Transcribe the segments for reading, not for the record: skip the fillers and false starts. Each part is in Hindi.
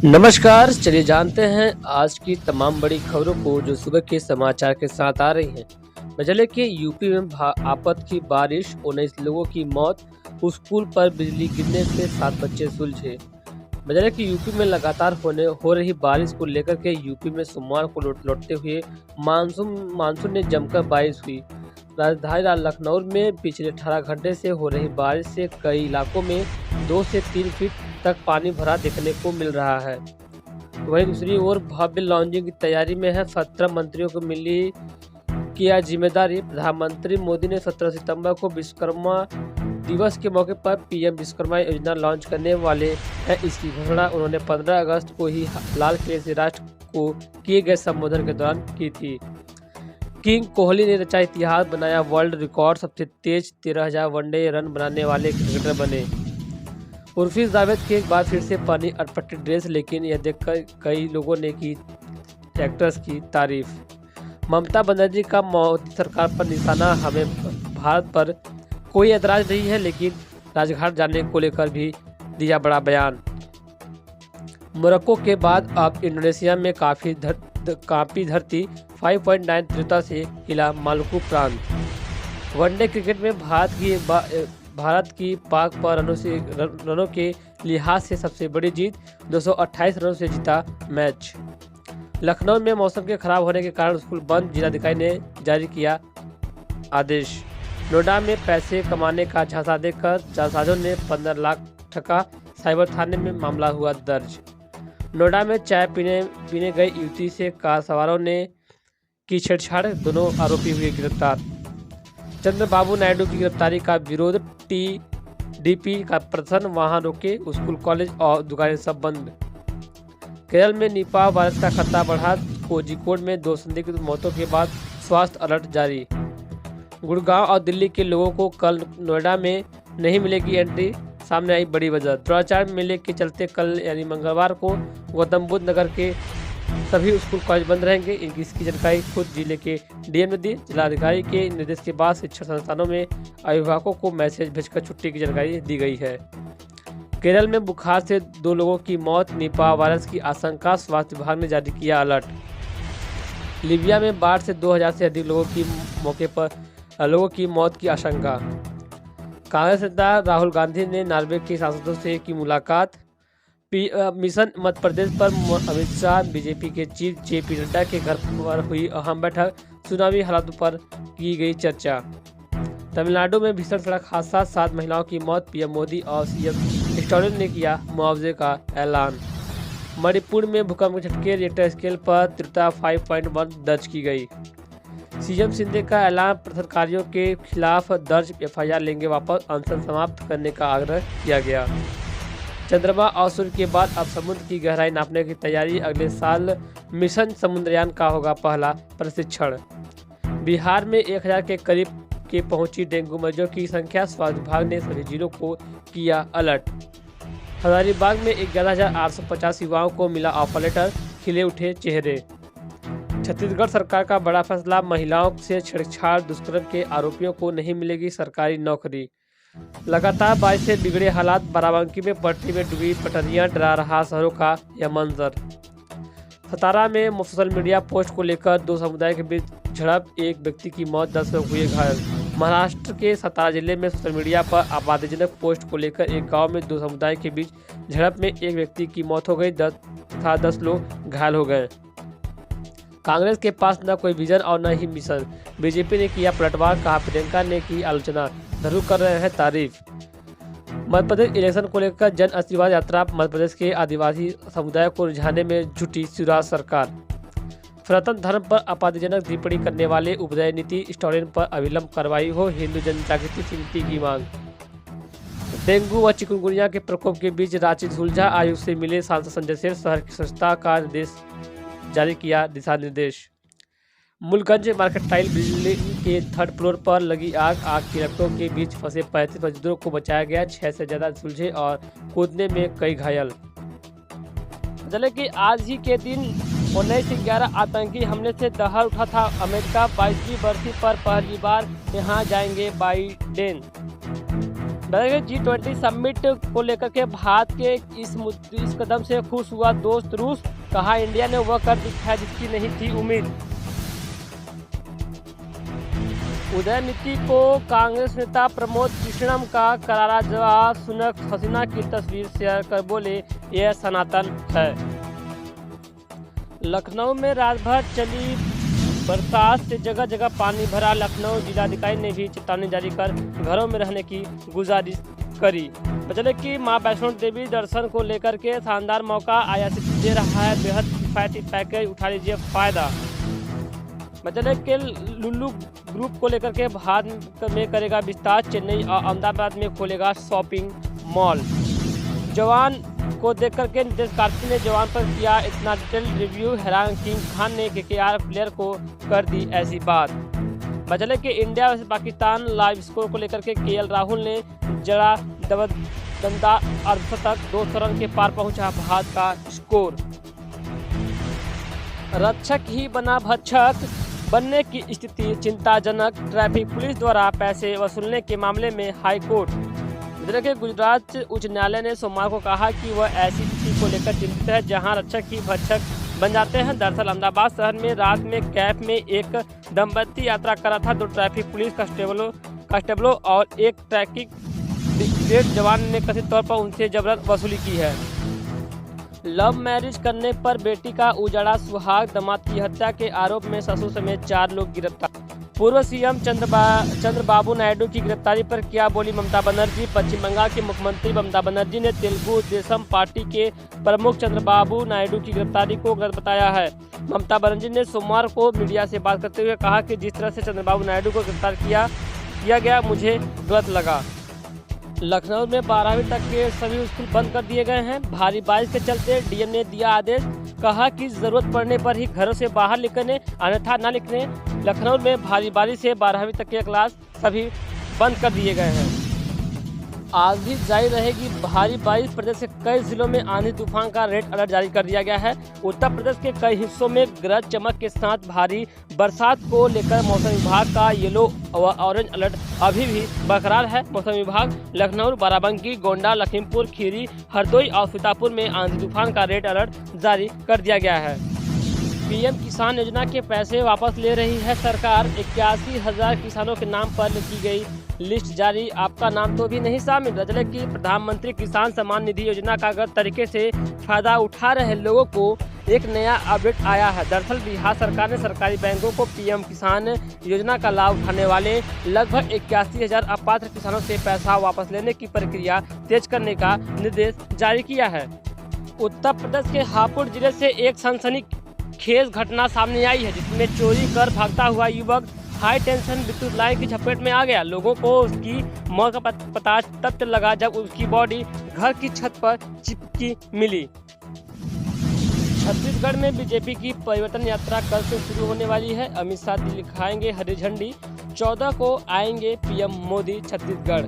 नमस्कार, चलिए जानते हैं आज की तमाम बड़ी खबरों को जो सुबह के समाचार के साथ आ रही हैं। बजले के यूपी में आपत की बारिश, 19 लोगों की मौत, स्कूल पर बिजली गिरने से 7 बच्चे सुलझे। बजले कि यूपी में लगातार हो रही बारिश को लेकर के यूपी में सोमवार को लौटते हुए मानसून ने जमकर बारिश हुई। राजधानी लखनऊ में पिछले 18 घंटे से हो रही बारिश से कई इलाकों में 2 से 3 फीट तक पानी भरा देखने को मिल रहा है। वहीं दूसरी ओर भव्य लॉन्चिंग की तैयारी में है। 17 मंत्रियों को मिली किया जिम्मेदारी। प्रधानमंत्री मोदी ने 17 सितंबर को विश्वकर्मा दिवस के मौके पर पीएम विश्वकर्मा योजना लॉन्च करने वाले हैं। इसकी घोषणा उन्होंने 15 अगस्त को ही लाल किले से राष्ट्र को किए गए संबोधन के दौरान की थी। किंग कोहली ने रचा इतिहास, बनाया वर्ल्ड रिकॉर्ड, सबसे तेज 13,000 वनडे रन बनाने वाले क्रिकेटर बने। उर्फी जावेद की एक बार फिर से पहनी अटपटी ड्रेस, लेकिन यह देखकर कई लोगों ने की एक्ट्रेस की तारीफ। ममता बनर्जी का मोदी सरकार पर निशाना, हमें भारत पर कोई एतराज नहीं है, लेकिन राजघाट जाने को लेकर भी दिया बड़ा बयान। मोरक्को के बाद अब इंडोनेशिया में कांपी धरती, 5.9 तीव्रता से हिला मालुकू प्रांत। वनडे क्रिकेट में भारत की पाक पर रनों के लिहाज से सबसे बड़ी जीत, 228 रनों से जीता मैच। लखनऊ में मौसम के खराब होने के कारण स्कूल बंद, जिलाधिकारी ने जारी किया आदेश। नोएडा में पैसे कमाने का झांसा देकर जालसाजों ने 15 लाख ठगा, साइबर थाने में मामला हुआ दर्ज। नोएडा में चाय पीने गई युवती से कार सवारों ने की छेड़छाड़, दोनों आरोपी हुए गिरफ्तार। चंद्रबाबू नायडू की गिरफ्तारी का विरोध, टीडीपी का प्रदर्शन, वहां रोके स्कूल, कॉलेज और दुकानें सब बंद। केरल में निपाह वायरस का खतरा बढ़ा, कोझिकोड में 2 संदिग्ध मौतों के बाद स्वास्थ्य अलर्ट जारी। गुड़गांव और दिल्ली के लोगों को कल नोएडा में नहीं मिलेगी एंट्री, सामने आई बड़ी वजह। द्रोणाचार्य मेले के चलते कल यानी मंगलवार को गौतम बुद्ध नगर के सभी स्कूल कॉलेज बंद रहेंगे। इसकी जानकारी खुद जिले के डीएम ने दी। जिलाधिकारी के निर्देश के बाद शिक्षण संस्थानों में अभिभावकों को मैसेज भेजकर छुट्टी की जानकारी दी गई है। केरल में बुखार से 2 लोगों की मौत, निपाह वायरस की आशंका, स्वास्थ्य विभाग ने जारी किया अलर्ट। लीबिया में बाढ़ से 2000 से अधिक लोगों की मौत की आशंका। कांग्रेस नेता राहुल गांधी ने नॉर्वे के सांसदों से की मुलाकात। मिशन मध्य प्रदेश पर अमित शाह, बीजेपी के चीफ जेपी नड्डा के घर पर हुई अहम बैठक, चुनावी हालातों पर की गई चर्चा। तमिलनाडु में भीषण सड़क हादसा, 7 महिलाओं की मौत, पीएम मोदी और सीएम स्टालिन ने किया मुआवजे का ऐलान। मणिपुर में भूकंप के झटके, रिक्टर स्केल पर तीव्रता 5.1 दर्ज की गई। सीएम शिंदे का ऐलान, प्रदर्शनकारियों के खिलाफ दर्ज एफआईआर लेंगे वापस, अनशन समाप्त करने का आग्रह किया गया। चंद्रमा और सूर्य के बाद अब समुद्र की गहराई नापने की तैयारी, अगले साल मिशन समुद्रयान का होगा पहला प्रशिक्षण। बिहार में 1000 के करीब के पहुंची डेंगू मरीजों की संख्या, स्वास्थ्य विभाग ने सभी जिलों को किया अलर्ट। हजारीबाग में 11,850 युवाओं को मिला ऑफर लेटर, खिले उठे चेहरे। छत्तीसगढ़ सरकार का बड़ा फैसला, महिलाओं से छेड़छाड़ दुष्कर्म के आरोपियों को नहीं मिलेगी सरकारी नौकरी। लगातार बारिश से बिगड़े हालात, बाराबंकी में पटरी में डूबी पटरियां, डरा रहा शहरों का यह मंजर। सतारा में सोशल मीडिया पोस्ट को लेकर 2 समुदाय के बीच झड़प, 1 व्यक्ति की मौत, 10 लोग हुए घायल। महाराष्ट्र के सतारा जिले में सोशल मीडिया पर आपत्तिजनक पोस्ट को लेकर एक गांव में 2 समुदाय के बीच झड़प में 1 व्यक्ति की मौत हो गई तथा 10 लोग घायल हो गए। कांग्रेस के पास न कोई विजन और न ही मिशन, बीजेपी ने किया पलटवार, कहा प्रियंका ने की आलोचना, ध्रुव कर रहे हैं तारीफ। मध्य प्रदेश इलेक्शन को लेकर जन आशीर्वाद यात्रा, मध्य प्रदेश के आदिवासी समुदाय को रिझाने में जुटी शिवराज सरकार। सनातन धर्म पर आपत्तिजनक टिप्पणी करने वाले उदयनिधि स्टालिन पर अविलंब कार्रवाई हो, हिंदू जनजागृति समिति की मांग। डेंगू व चिकुनगुनिया के प्रकोप के बीच रांची सुलझा, आयुक्त से मिले सांसद संजय सेठ, शहर की स्वच्छता का निर्देश जारी किया दिशा निर्देश। मूलगंज मार्केटाइल बिल्डिंग के 3rd फ्लोर पर लगी आग की लपटों के बीच फंसे 35 मजदूरों को बचाया गया, 6 से ज्यादा सुलझे और कूदने में कई घायल। चले कि आज ही के दिन 1911 आतंकी हमले से दहर उठा था अमेरिका, 22वीं बरसी पर पहली बार यहां जाएंगे बाइडेन। G20 समिट को लेकर के भारत के इस कदम से खुश हुआ दोस्त रूस, कहा इंडिया ने वह कर दिखाया जिसकी नहीं थी उम्मीद। उदयनिधि को कांग्रेस नेता प्रमोद कृष्णम का करारा जवाब, सुनक हसीना की तस्वीर शेयर कर बोले यह सनातन है। लखनऊ में रात भर चली बरसात से जगह जगह पानी भरा, लखनऊ जिलाधिकारी ने भी चेतावनी जारी कर घरों में रहने की गुजारिश करी। बचले कि मां वैष्णो देवी दर्शन को लेकर के शानदार मौका IRCTC दे रहा है, बेहद किफायती पैकेज, उठा लीजिए फायदा। बचले के लुल्लू ग्रुप को लेकर के भारत में करेगा विस्तार, चेन्नई और अहमदाबाद में खोलेगा शॉपिंग मॉल। जवान को देख करके नितेश कार्तिक ने जवान पर किया इतना डिटेल रिव्यू, हैरान किंग खान ने KKR प्लेयर को कर दी ऐसी बात। बचले कि India versus Pakistan live score को लेकर के KL राहुल ने जड़ा दमदार अर्धशतक, 200 रन के पार पहुंचा भारत का स्कोर। रक्षक ही बना भक्षक बनने की स्थिति चिंताजनक, ट्रैफिक पुलिस द्वारा पैसे वसूलने के मामले में हाई कोर्ट। के गुजरात उच्च न्यायालय ने सोमवार को कहा कि वह ऐसी स्थिति को लेकर चिंतित है जहां रक्षक ही भक्षक बन जाते हैं। दरअसल अहमदाबाद शहर में रात में कैब में एक दंपति यात्रा कर रहा था। 2 ट्रैफिक पुलिस कांस्टेबलों और एक ट्रैफिक ब्रिगेड जवान ने कथित तौर पर उनसे जबरन वसूली की है। लव मैरिज करने पर बेटी का उजाड़ा सुहाग, दामाद की हत्या के आरोप में ससुर समेत 4 लोग गिरफ्तार। पूर्व सीएम चंद्रबाबू नायडू की गिरफ्तारी पर क्या बोली ममता बनर्जी। पश्चिम बंगाल की मुख्यमंत्री ममता बनर्जी ने तेलुगु देशम पार्टी के प्रमुख चंद्रबाबू नायडू की गिरफ्तारी को गलत बताया है। ममता बनर्जी ने सोमवार को मीडिया से बात करते हुए कहा कि जिस तरह से चंद्रबाबू नायडू को गिरफ्तार किया गया मुझे गलत लगा। लखनऊ में 12वीं तक के सभी स्कूल बंद कर दिए गए हैं। भारी बारिश के चलते डीएम ने दिया आदेश, कहा कि जरूरत पड़ने पर ही घरों से बाहर निकलने, अन्यथा न निकलने। लखनऊ में भारी बारिश से 12वीं तक के क्लास सभी बंद कर दिए गए हैं। आज भी जारी रहेगी भारी बारिश। प्रदेश के कई जिलों में आंधी तूफान का रेड अलर्ट जारी कर दिया गया है। उत्तर प्रदेश के कई हिस्सों में गरज चमक के साथ भारी बरसात को लेकर मौसम विभाग का येलो व ऑरेंज अलर्ट अभी भी बरकरार है। मौसम विभाग लखनऊ, बाराबंकी, गोंडा, लखीमपुर खीरी, हरदोई और सीतापुर में आंधी तूफान का रेड अलर्ट जारी कर दिया गया है। पीएम किसान योजना के पैसे वापस ले रही है सरकार। 81,000 किसानों के नाम पर की गई लिस्ट जारी, आपका नाम तो भी नहीं शामिल। रजले की प्रधानमंत्री किसान सम्मान निधि योजना का गलत तरीके से फायदा उठा रहे लोगों को एक नया अपडेट आया है। दरअसल बिहार सरकार ने सरकारी बैंकों को पीएम किसान योजना का लाभ उठाने वाले लगभग 81,000 अपात्र किसानों से पैसा वापस लेने की प्रक्रिया तेज करने का निर्देश जारी किया है। उत्तर प्रदेश के हापुड़ जिले से एक सनसनीखेज घटना सामने आई है, जिसमें चोरी कर भागता हुआ युवक हाई टेंशन विद्युत लाइन की चपेट में आ गया। लोगों को उसकी मौत का पता तब लगा जब उसकी बॉडी घर की छत पर चिपकी मिली। छत्तीसगढ़ में बीजेपी की परिवर्तन यात्रा कल से शुरू होने वाली है। अमित शाह दिखाएंगे हरी झंडी। 14 को आएंगे पीएम मोदी छत्तीसगढ़।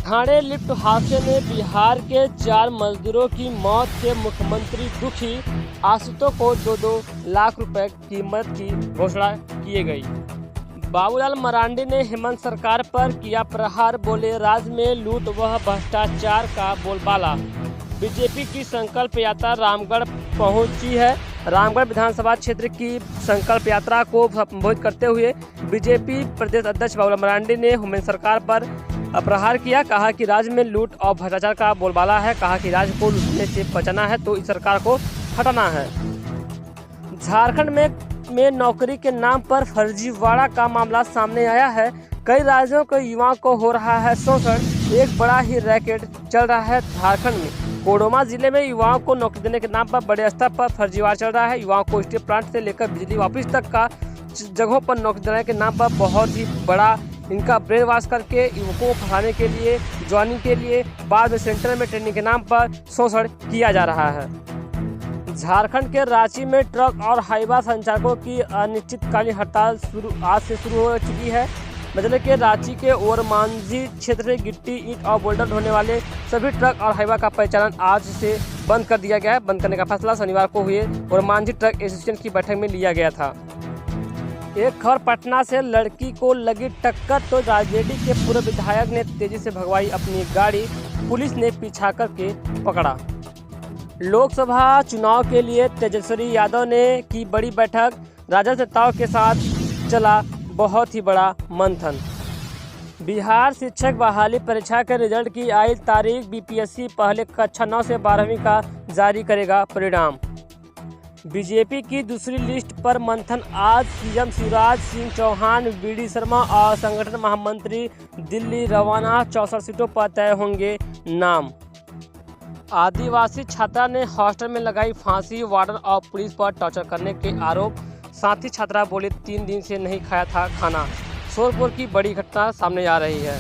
ठाणे लिफ्ट हादसे में बिहार के 4 मजदूरों की मौत से मुख्यमंत्री दुखी। आश्रितों को 2-2 लाख रुपए की मदद की घोषणा की गई। बाबूलाल मरांडी ने हेमंत सरकार पर किया प्रहार, बोले राज्य में लूट व भ्रष्टाचार का बोलबाला। बीजेपी की संकल्प यात्रा रामगढ़ पहुंची है। रामगढ़ विधानसभा क्षेत्र की संकल्प यात्रा को संबोधित करते हुए बीजेपी प्रदेश अध्यक्ष बाबूलाल मरांडी ने हेमंत सरकार पर प्रहार किया। कहा कि राज्य में लूट और भ्रष्टाचार का बोलबाला है। कहा कि राज्य को लूटने से बचाना है तो इस सरकार को हटाना है। झारखंड में नौकरी के नाम पर फर्जीवाड़ा का मामला सामने आया है। कई राज्यों के युवाओं को हो रहा है शोषण। एक बड़ा ही रैकेट चल रहा है झारखंड में। कोडरमा जिले में युवाओं को नौकरी देने के नाम पर बड़े स्तर पर फर्जीवाड़ा चल रहा है। युवाओं को स्टील प्लांट से लेकर बिजली ऑफिस तक का जगहों पर नौकरी देने के नाम पर बहुत ही बड़ा इनका ब्रेन वॉश करके युवकों को फंसाने के लिए, ज्वाइनिंग के लिए, बाद में सेंटर में ट्रेनिंग के नाम पर शोषण किया जा रहा है। झारखंड के रांची में ट्रक और हाईवा संचालकों की अनिश्चितकालीन हड़ताल आज से शुरू हो चुकी है। मतलब कि रांची के ओरमांझी क्षेत्र से गिट्टी, ईंट और बोल्डर ढोने वाले सभी ट्रक और हाईवा का परिचालन आज से बंद कर दिया गया है। बंद करने का फैसला शनिवार को हुए ओरमांझी ट्रक एसोसिएशन की बैठक में लिया गया था। एक खबर पटना से, लड़की को लगी टक्कर तो राजगीर के पूर्व विधायक ने तेजी से भगवाई अपनी गाड़ी, पुलिस ने पीछा करके पकड़ा। लोकसभा चुनाव के लिए तेजस्वी यादव ने की बड़ी बैठक, राजद नेताओं के साथ चला बहुत ही बड़ा मंथन। बिहार शिक्षक बहाली परीक्षा के रिजल्ट की आई तारीख, बीपीएससी पहले कक्षा 9 से 12वीं का जारी करेगा परिणाम। बीजेपी की दूसरी लिस्ट पर मंथन आज, सीएम शिवराज सिंह चौहान, वीडी शर्मा और संगठन महामंत्री दिल्ली रवाना, 64 सीटों पर तय होंगे नाम। आदिवासी छात्रा ने हॉस्टल में लगाई फांसी, वार्डन और पुलिस पर टॉर्चर करने के आरोप, साथ ही छात्रा बोली 3 दिन से नहीं खाया था खाना। शोरपुर की बड़ी घटना सामने आ रही है।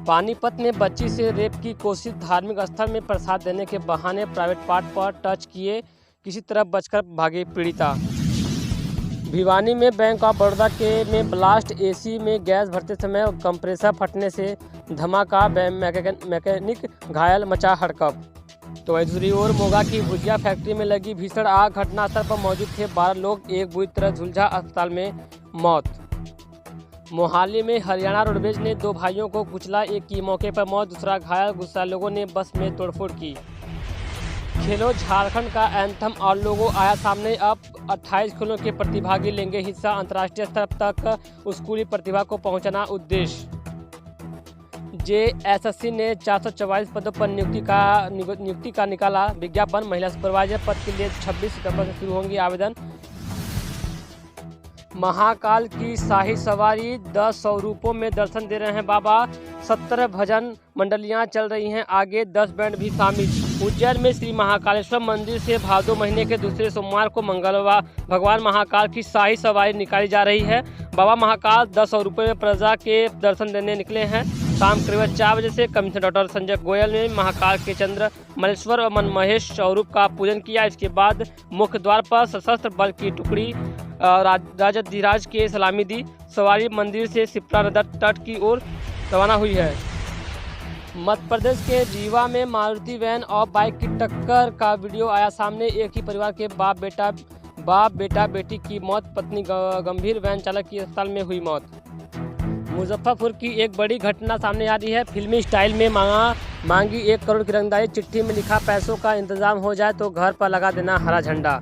पानीपत में बच्ची से रेप की कोशिश, धार्मिक स्थल में प्रसाद देने के बहाने प्राइवेट पार्ट पर टच किए, किसी तरह बचकर भागी पीड़िता। भिवानी में बैंक ऑफ बड़ौदा में ब्लास्ट, एसी में गैस भरते समय कंप्रेसर फटने से धमाका, मैकेनिक घायल, मचा हड़कंप। तो दूसरी ओर मोगा की भुजिया फैक्ट्री में लगी भीषण आग, घटनास्थल पर मौजूद थे 12 लोग, एक बुरी तरह झुलझा, अस्पताल में मौत। मोहाली में हरियाणा रोडवेज ने 2 भाइयों को कुचला, एक की मौके पर मौत, दूसरा घायल, गुस्सा लोगों ने बस में तोड़फोड़ की। खेलो झारखंड का एंथम और लोगो आया सामने, अब 28 खेलों के प्रतिभागी लेंगे हिस्सा, अंतर्राष्ट्रीय स्तर तक स्कूली प्रतिभा को पहुंचाना उद्देश्य। जेएसएससी ने 444 पदों पर नियुक्ति का निकाला विज्ञापन, महिला सुपरवाइजर पद के लिए 26 सितंबर से शुरू होंगे आवेदन। महाकाल की शाही सवारी, 10 स्वरूपों में दर्शन दे रहे हैं बाबा, 17 भजन मंडलियां चल रही हैं आगे, 10 बैंड भी शामिल। उज्जैन में श्री महाकालेश्वर मंदिर से भादो महीने के दूसरे सोमवार को मंगलवार भगवान महाकाल की शाही सवारी निकाली जा रही है। बाबा महाकाल 10 स्वरूपों में प्रजा के दर्शन देने निकले हैं। शाम करीब 4 बजे से कमिश्नर डॉक्टर संजय गोयल ने महाकाल के चंद्र मलेश्वर और मनमहेश स्वरूप का पूजन किया। इसके बाद मुख्य द्वार पर सशस्त्र बल की टुकड़ी राजाधिराज के सलामी दी। सवारी मंदिर से सिप्रा नदी तट की ओर रवाना हुई है। मध्य प्रदेश के रीवा में मारुति वैन और बाइक की टक्कर का वीडियो आया सामने, एक ही परिवार के बाप बेटा बेटी की मौत, पत्नी गंभीर, वैन चालक की अस्पताल में हुई मौत। मुजफ्फरपुर की एक बड़ी घटना सामने आ रही है। फिल्मी स्टाइल में मांगी 1 करोड़ की रंगदारी, चिट्ठी में लिखा पैसों का इंतजाम हो जाए तो घर पर लगा देना हरा झंडा।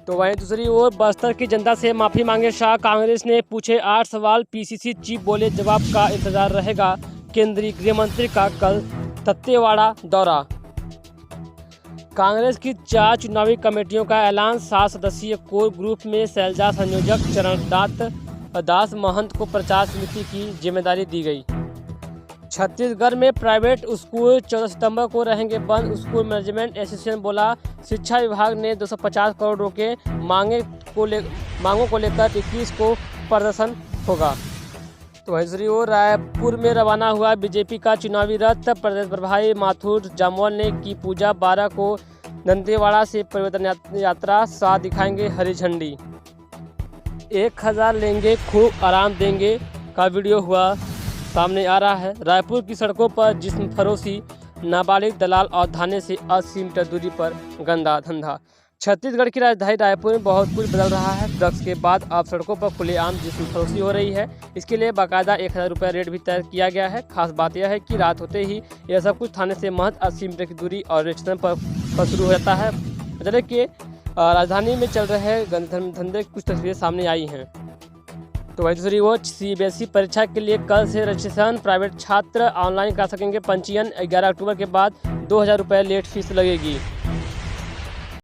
तो वहीं दूसरी ओर बस्तर की जनता से माफी मांगे शाह, कांग्रेस ने पूछे 8 सवाल, पीसीसी चीफ बोले जवाब का इंतजार रहेगा। केंद्रीय गृह मंत्री का कल तत्तेवाड़ा दौरा। कांग्रेस की 4 चुनावी कमेटियों का ऐलान, 7 सदस्यीय कोर ग्रुप में शैलजा संयोजक, चरण दास महंत को प्रचार समिति की जिम्मेदारी दी गई। छत्तीसगढ़ में प्राइवेट स्कूल 14 सितंबर को रहेंगे बंद, स्कूल मैनेजमेंट एसोसिएशन बोला। शिक्षा विभाग ने 250 करोड़ रोके, मांगों को लेकर 21 को प्रदर्शन होगा। तो दूसरी ओर रायपुर में रवाना हुआ बीजेपी का चुनावी रथ, प्रदेश प्रभारी माथुर जामवाल ने की पूजा, 12 को दंतेवाड़ा से परिवर्तन यात्रा, 7 दिखाएंगे हरी झंडी। 1000 लेंगे खूब आराम देंगे का वीडियो हुआ सामने आ रहा है। रायपुर की सड़कों पर जिस्म फरोशी, नाबालिग दलाल और थाने से 80 मीटर दूरी पर गंदा धंधा। छत्तीसगढ़ की राजधानी रायपुर में बहुत कुछ बदल रहा है। ड्रग्स के बाद अब सड़कों पर खुलेआम जिस्म फरोशी हो रही है। इसके लिए बाकायदा 1000 रुपये रेट भी तय किया गया है। खास बात यह है कि रात होते ही यह सब कुछ थाने से महज 80 मीटर की दूरी और स्टेशन पर शुरू हो जाता है। मतलब कि राजधानी में चल रहे धंधे की कुछ तस्वीरें सामने आई हैं। तो वही दूसरी ओर सीबीएसई परीक्षा के लिए कल से रजिस्ट्रेशन, प्राइवेट छात्र ऑनलाइन कर सकेंगे पंजीयन। 11 अक्टूबर के बाद 2000 रुपये लेट फीस लगेगी।